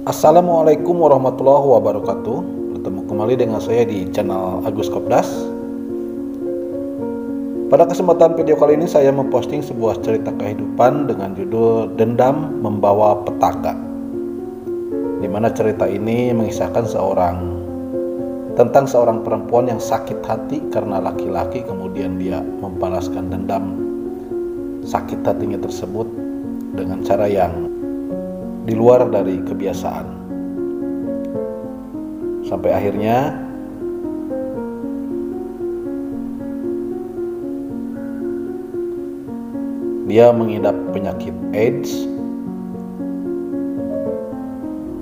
Assalamualaikum warahmatullahi wabarakatuh. Bertemu kembali dengan saya di channel Agus Kopdas. Pada kesempatan video kali ini saya memposting sebuah cerita kehidupan dengan judul Dendam Membawa Petaka, di mana cerita ini mengisahkan tentang seorang perempuan yang sakit hati karena laki-laki, kemudian dia membalaskan dendam sakit hatinya tersebut dengan cara yang di luar dari kebiasaan, sampai akhirnya dia mengidap penyakit AIDS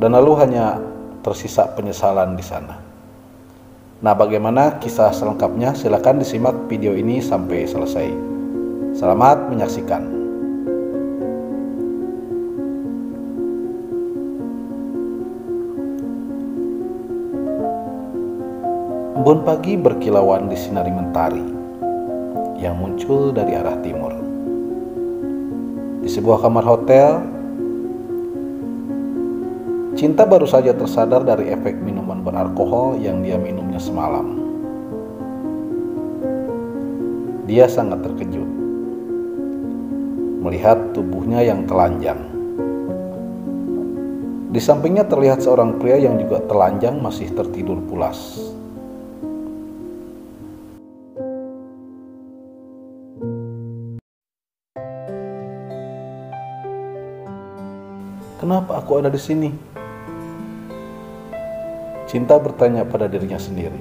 dan lalu hanya tersisa penyesalan di sana. Nah, bagaimana kisah selengkapnya? Silakan disimak video ini sampai selesai. Selamat menyaksikan. Embun pagi berkilauan di sinari mentari yang muncul dari arah timur. Di sebuah kamar hotel, Cinta baru saja tersadar dari efek minuman beralkohol yang dia minumnya semalam. Dia sangat terkejut melihat tubuhnya yang telanjang. Di sampingnya terlihat seorang pria yang juga telanjang masih tertidur pulas. Kenapa aku ada di sini? Cinta bertanya pada dirinya sendiri.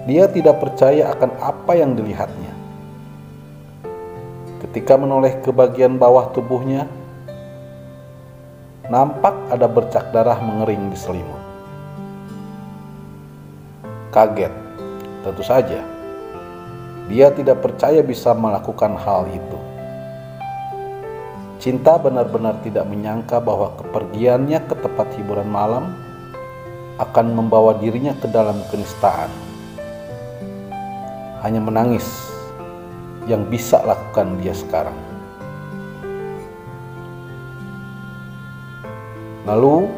Dia tidak percaya akan apa yang dilihatnya. Ketika menoleh ke bagian bawah tubuhnya, nampak ada bercak darah mengering di selimut. Kaget, tentu saja. Dia tidak percaya bisa melakukan hal itu. Cinta benar-benar tidak menyangka bahwa kepergiannya ke tempat hiburan malam akan membawa dirinya ke dalam kenistaan. Hanya menangis yang bisa lakukan dia sekarang. Lalu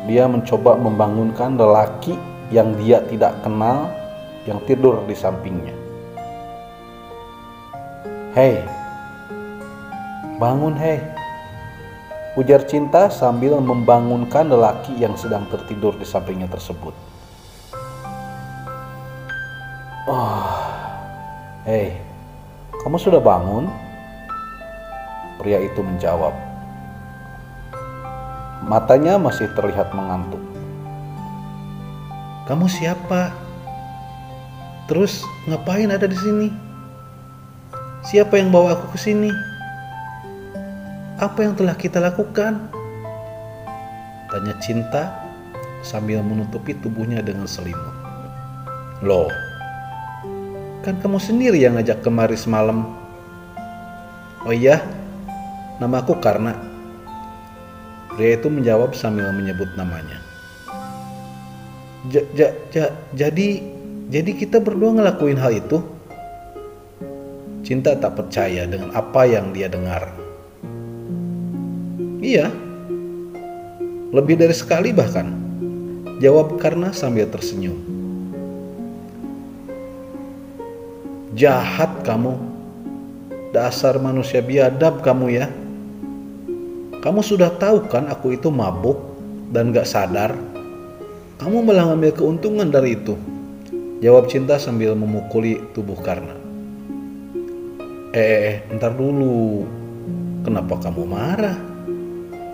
dia mencoba membangunkan lelaki yang dia tidak kenal yang tidur di sampingnya. "Hei, bangun hei," ujar Cinta sambil membangunkan lelaki yang sedang tertidur di sampingnya tersebut. "Oh, hei, kamu sudah bangun?" Pria itu menjawab. Matanya masih terlihat mengantuk. "Kamu siapa? Terus ngapain ada di sini? Siapa yang bawa aku ke sini? Apa yang telah kita lakukan?" tanya Cinta sambil menutupi tubuhnya dengan selimut. "Loh, kan kamu sendiri yang ngajak kemari semalam." "Oh iya, nama aku Karna." Pria itu menjawab sambil menyebut namanya. Jadi kita berdua ngelakuin hal itu?" Cinta tak percaya dengan apa yang dia dengar. "Iya, lebih dari sekali bahkan," jawab Karna sambil tersenyum. "Jahat kamu, dasar manusia biadab kamu ya. Kamu sudah tahu kan aku itu mabuk dan gak sadar. Kamu malah ngambil keuntungan dari itu," jawab Cinta sambil memukuli tubuh Karna. Ntar dulu, kenapa kamu marah?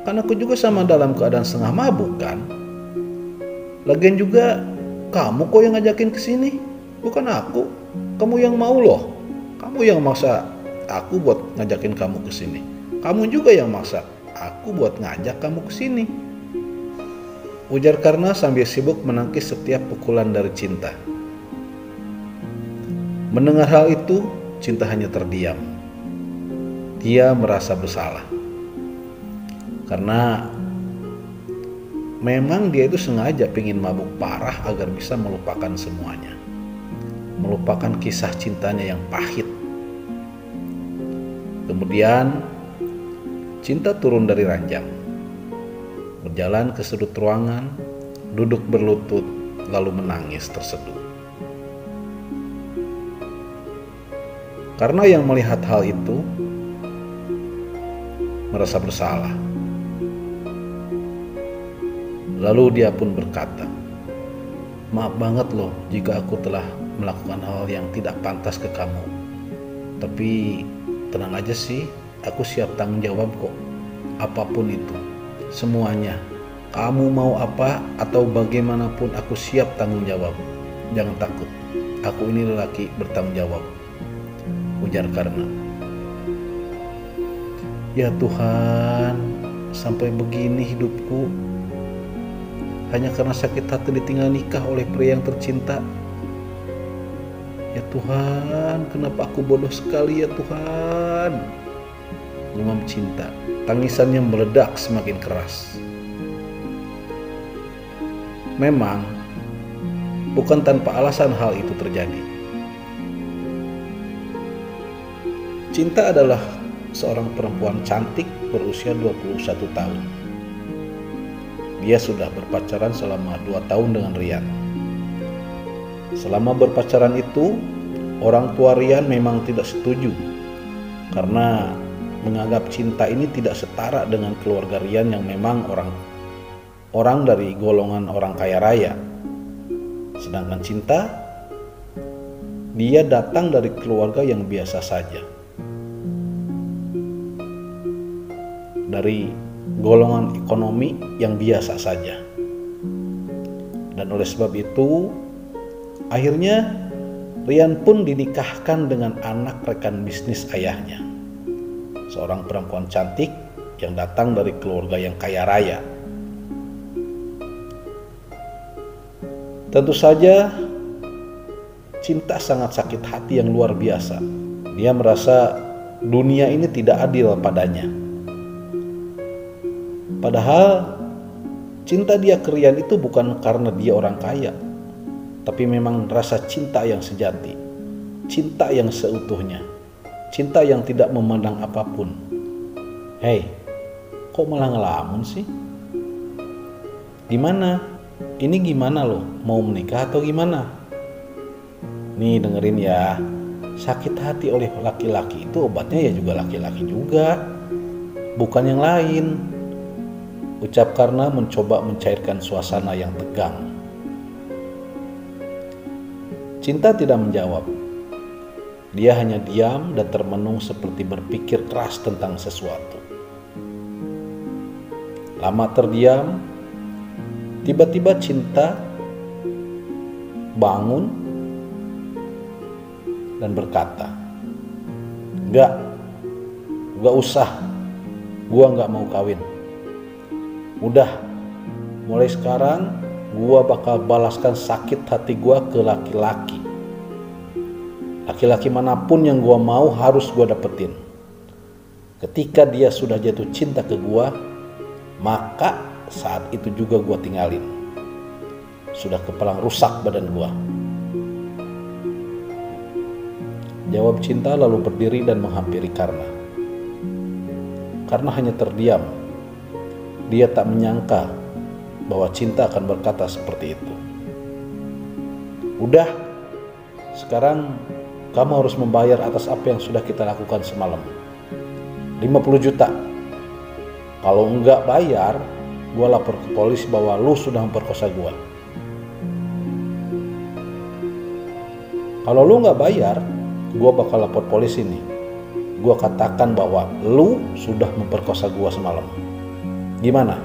Kan aku juga sama dalam keadaan setengah mabuk kan? Lagian juga kamu kok yang ngajakin kesini, bukan aku. Kamu yang mau loh. Kamu yang maksa aku buat ngajakin kamu kesini. Kamu juga yang maksa aku buat ngajak kamu kesini, ujar Karna sambil sibuk menangkis setiap pukulan dari Cinta. Mendengar hal itu, Cinta hanya terdiam. Dia merasa bersalah. Karena memang dia itu sengaja pengen mabuk parah agar bisa melupakan semuanya. Melupakan kisah cintanya yang pahit. Kemudian Cinta turun dari ranjang. berjalan ke sudut ruangan, duduk berlutut, lalu menangis terseduh. Karena yang melihat hal itu merasa bersalah. Lalu dia pun berkata, "Maaf banget loh jika aku telah melakukan hal yang tidak pantas ke kamu. Tapi tenang aja sih, aku siap tanggung jawab kok. Apapun itu, semuanya. Kamu mau apa atau bagaimanapun aku siap tanggung jawab. Jangan takut, aku ini lelaki bertanggung jawab," ujar Karna. Ya Tuhan, sampai begini hidupku. Hanya karena sakit hati ditinggal nikah oleh pria yang tercinta. Ya Tuhan, kenapa aku bodoh sekali ya Tuhan. Gumam Cinta, tangisannya meledak semakin keras. Memang, bukan tanpa alasan hal itu terjadi. Cinta adalah seorang perempuan cantik berusia 21 tahun. Dia sudah berpacaran selama 2 tahun dengan Rian. Selama berpacaran itu, orang tua Rian memang tidak setuju karena menganggap Cinta ini tidak setara dengan keluarga Rian yang memang orang dari golongan orang kaya raya. Sedangkan Cinta, dia datang dari keluarga yang biasa saja. Dari golongan ekonomi yang biasa saja. Dan oleh sebab itu, akhirnya Rian pun dinikahkan dengan anak rekan bisnis ayahnya, seorang perempuan cantik yang datang dari keluarga yang kaya raya. Tentu saja Cinta sangat sakit hati yang luar biasa. Dia merasa dunia ini tidak adil padanya. Padahal cinta dia ke Rian itu bukan karena dia orang kaya, tapi memang rasa cinta yang sejati, cinta yang seutuhnya, cinta yang tidak memandang apapun. Hei, kok malah ngelamun sih? Gimana? Ini gimana loh? Mau menikah atau gimana? Nih dengerin ya, sakit hati oleh laki-laki itu obatnya ya juga laki-laki juga, bukan yang lain. Ucap Karna mencoba mencairkan suasana yang tegang. Cinta tidak menjawab. Dia hanya diam dan termenung seperti berpikir keras tentang sesuatu. Lama terdiam, tiba-tiba Cinta bangun dan berkata, Enggak usah, gua enggak mau kawin. Udah, mulai sekarang gua bakal balaskan sakit hati gua ke laki-laki. Laki-laki manapun yang gua mau harus gua dapetin. Ketika dia sudah jatuh cinta ke gua, maka saat itu juga gua tinggalin. Sudah kepalang rusak badan gua. Jawab Cinta lalu berdiri dan menghampiri Karna. Karna hanya terdiam. Dia tak menyangka bahwa Cinta akan berkata seperti itu. Udah, sekarang kamu harus membayar atas apa yang sudah kita lakukan semalam. 50 juta. Kalau enggak bayar, gue lapor ke polisi bahwa lu sudah memperkosa gue. Kalau lu enggak bayar, gue bakal lapor polisi nih. Gue katakan bahwa lu sudah memperkosa gue semalam. Gimana?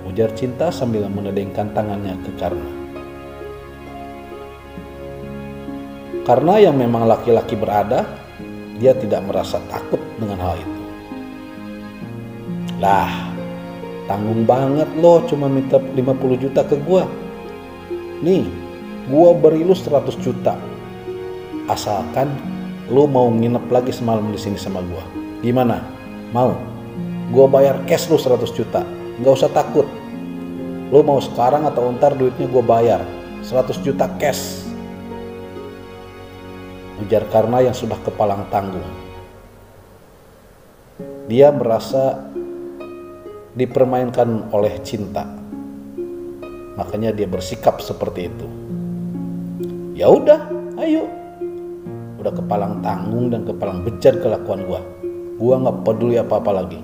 Ujar Cinta sambil menedengkan tangannya ke Karna. Karena yang memang laki-laki berada, dia tidak merasa takut dengan hal itu. Lah, tanggung banget lo cuma minta 50 juta ke gua. Nih, gua beri lu 100 juta. Asalkan lu mau nginep lagi semalam di sini sama gua. Gimana? Mau? Gua bayar cash lu 100 juta. Nggak usah takut. Lu mau sekarang atau ntar duitnya gua bayar 100 juta cash. Ujar Karna yang sudah kepalang tanggung. Dia merasa dipermainkan oleh cinta. Makanya dia bersikap seperti itu. Ya udah, ayo. Udah kepalang tanggung dan kepalang bejat kelakuan gua. Gua nggak peduli apa-apa lagi.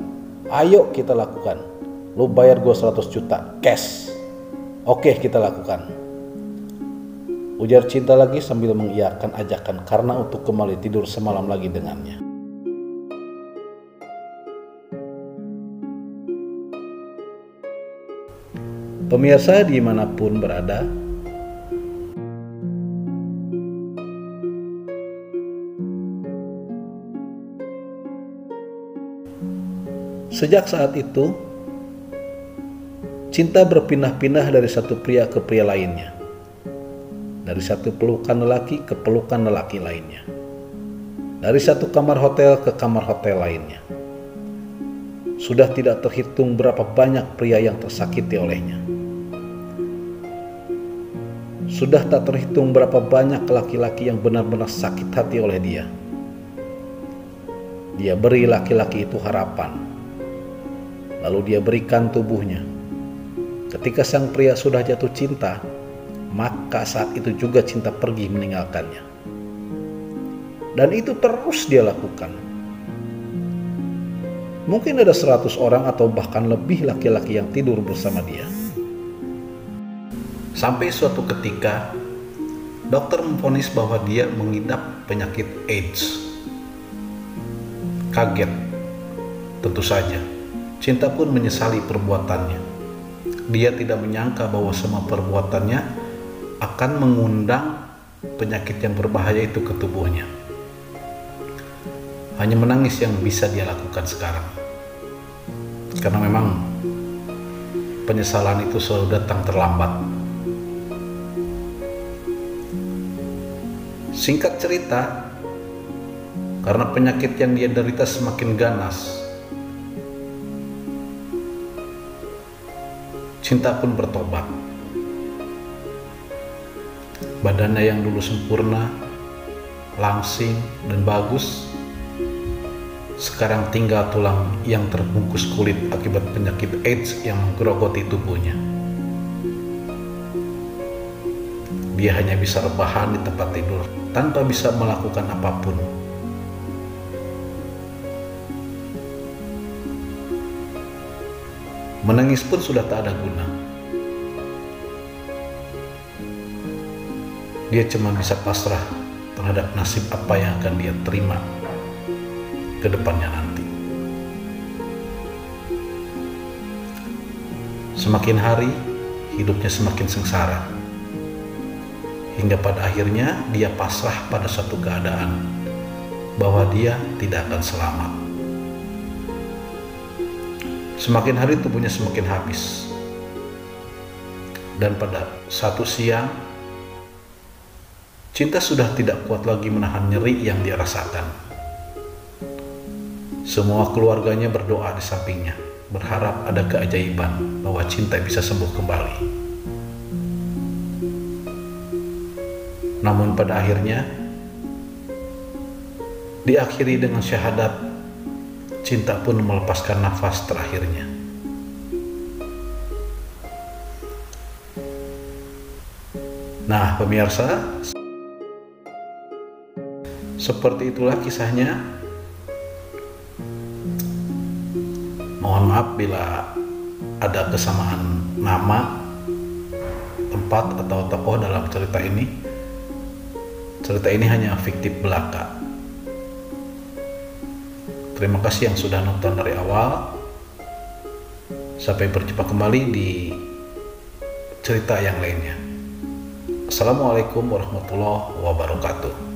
Ayo kita lakukan. Lu bayar gua 100 juta cash. Oke, kita lakukan. Ujar Cinta lagi sambil mengiyakan ajakan karena untuk kembali tidur semalam lagi dengannya. Pemirsa dimanapun berada, sejak saat itu, Cinta berpindah-pindah dari satu pria ke pria lainnya. Dari satu pelukan lelaki ke pelukan lelaki lainnya. Dari satu kamar hotel ke kamar hotel lainnya. Sudah tidak terhitung berapa banyak pria yang tersakiti olehnya. Sudah tak terhitung berapa banyak laki-laki yang benar-benar sakit hati oleh dia. Dia beri laki-laki itu harapan. Lalu dia berikan tubuhnya. Ketika sang pria sudah jatuh cinta, maka saat itu juga Cinta pergi meninggalkannya. Dan itu terus dia lakukan. Mungkin ada 100 orang atau bahkan lebih laki-laki yang tidur bersama dia. Sampai suatu ketika, dokter memvonis bahwa dia mengidap penyakit AIDS. Kaget, tentu saja. Cinta pun menyesali perbuatannya. Dia tidak menyangka bahwa semua perbuatannya akan mengundang penyakit yang berbahaya itu ke tubuhnya. Hanya menangis yang bisa dia lakukan sekarang. Karena memang penyesalan itu selalu datang terlambat. Singkat cerita, karena penyakit yang dia derita semakin ganas, Cinta pun bertobat. Badannya yang dulu sempurna, langsing, dan bagus, sekarang tinggal tulang yang terbungkus kulit akibat penyakit AIDS yang menggerogoti tubuhnya. Dia hanya bisa rebahan di tempat tidur tanpa bisa melakukan apapun. Menangis pun sudah tak ada guna. Dia cuma bisa pasrah terhadap nasib apa yang akan dia terima ke depannya nanti. Semakin hari, hidupnya semakin sengsara. Hingga pada akhirnya dia pasrah pada suatu keadaan bahwa dia tidak akan selamat. Semakin hari tubuhnya semakin habis. Dan pada satu siang, Cinta sudah tidak kuat lagi menahan nyeri yang dia rasakan. Semua keluarganya berdoa di sampingnya, berharap ada keajaiban bahwa Cinta bisa sembuh kembali. Namun pada akhirnya, diakhiri dengan syahadat, Cinta pun melepaskan nafas terakhirnya. Nah, pemirsa, seperti itulah kisahnya. Mohon maaf bila ada kesamaan nama, tempat, atau tokoh dalam cerita ini. Cerita ini hanya fiktif belaka. Terima kasih yang sudah nonton dari awal. Sampai berjumpa kembali di cerita yang lainnya. Assalamualaikum warahmatullahi wabarakatuh.